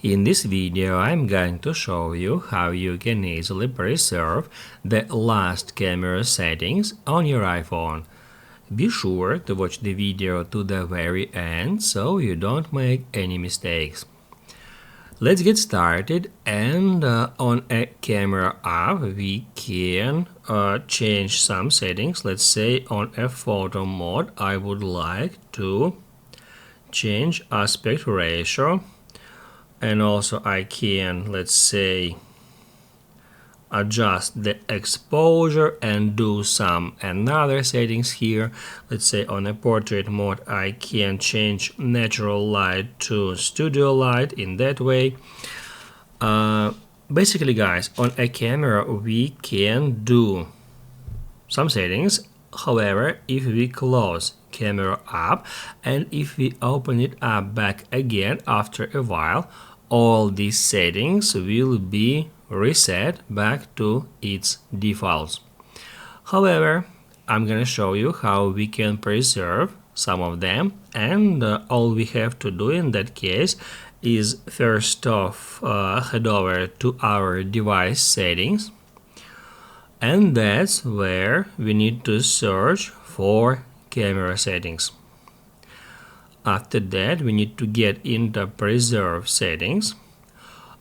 In this video, I'm going to show you how you can easily preserve the last camera settings on your iPhone. Be sure to watch the video to the very end so you don't make any mistakes. Let's get started, and on a camera app we can change some settings. Let's say on a photo mode I would like to change aspect ratio, and also I can, let's say, adjust the exposure and do some another settings here. Let's say on a portrait mode I can change natural light to studio light in that way. Basically guys, on a camera we can do some settings. However, if we close camera app and if we open it up back again after a while, all these settings will be reset back to its defaults. However, I'm gonna show you how we can preserve some of them, and all we have to do in that case is first off head over to our device settings, and that's where we need to search for camera settings. After that, we need to get into preserve settings,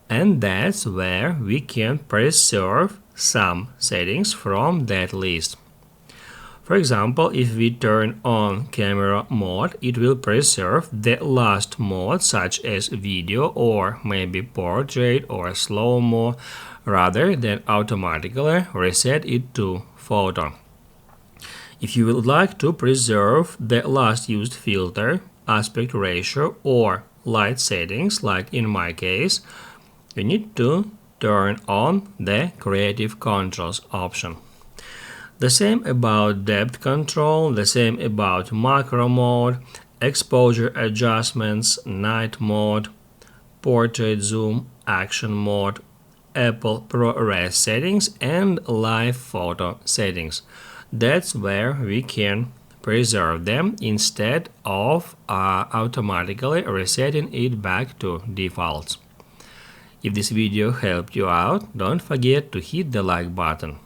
and that's where we can preserve some settings from that list. For example, if we turn on camera mode, it will preserve the last mode such as video or maybe portrait or slow-mo, rather than automatically reset it to photo. If you would like to preserve the last used filter, aspect ratio or light settings, like in my case, you need to turn on the creative controls option. The same about depth control, the same about macro mode, exposure adjustments, night mode, portrait zoom, action mode, Apple ProRes settings, and live photo settings. That's where we can preserve them instead of automatically resetting it back to defaults. If this video helped you out, don't forget to hit the like button.